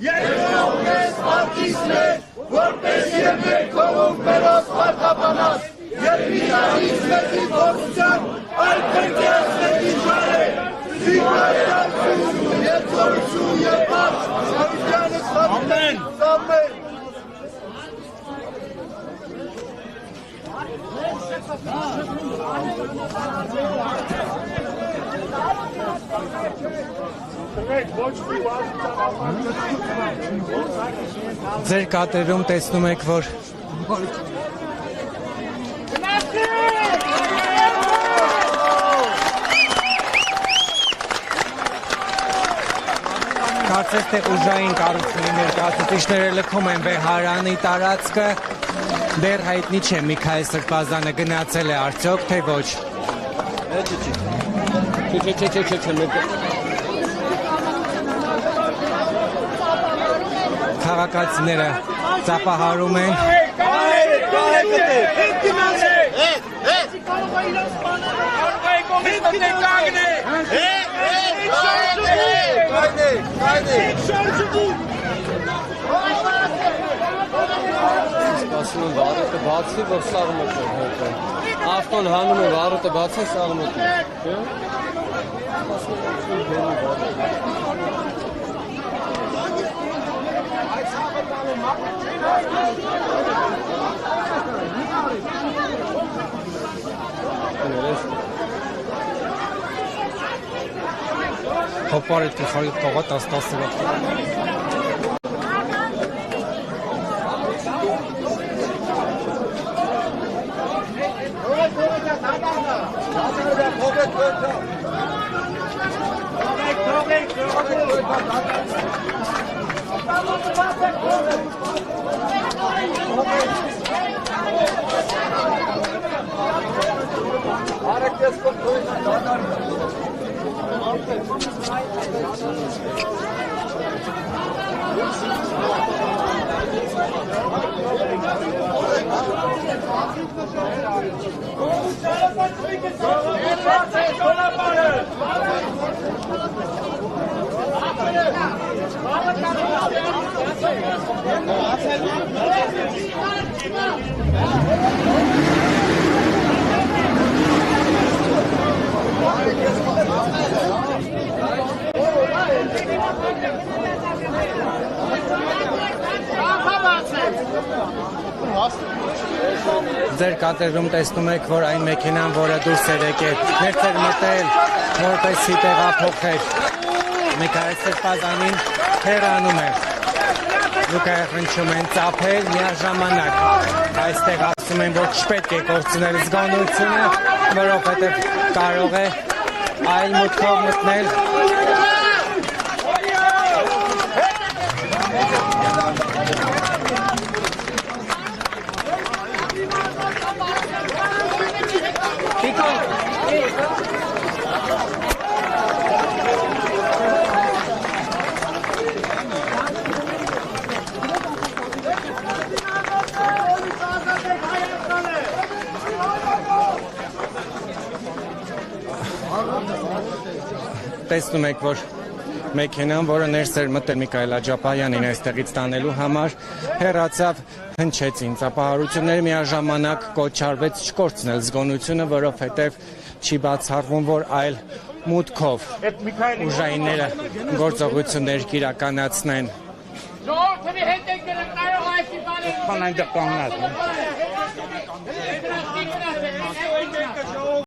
Երկրում ես պատիսներ, որպես և մեր քողում մերոս պարտապանած, և միանից մեզի գործության, այդ պետք է ասնետի շարել, զիգայտարություն, երկորություն և բաց, հավիտյանս խատնեն, սամեն։ Ձեր կադրում տեսնում եք, որ կարծես թե ուժային կառույցների ներկայացուցիչները լքում են Վեհարանի տարածքը, դեռ հայտնի չէ Միքայել Սրբազանը գնացել է արդյոք, թե ոչ։ Քաղաքացիները ծափահարում են։ Սպասում են վարոտը բացի, որ սարում է կողմը։ Ավտոն հանում է վարոտը բացի, սարում է Հոպարը տիխարի տողատ աստասրով։ Ձեր կադրում տեսնում եք, որ այն մեքենան, որը դուրս էր եկել, ներս էր մտել, որպեսզի տեղափոխեր Միքայել Սրբազանին, հեռանում է։ Զուգահեռ են ծափել միաժամանակ։ Այստեղ ասում են, որ չպետք է կորցնել զգոնությունը, որովհետև կարող է այլ մուտքով մտնել։ Տեսնում եք, որ մեքենան, որը ներս էր մտել Միքայել Աջապահյանին այստեղից տանելու համար, հեռացավ, հնչեցին ծափահարությունները, միաժամանակ կոչարվեց չկորցնել զգոնությունը, որովհետև չի բացառվում, որ այլ մուտքով ուժայինները գործողություններ կիրականացնեն։ Ժողովրդի հետ եք դրել կարող այսի բանը։ Քան այնտեղ կանգնած։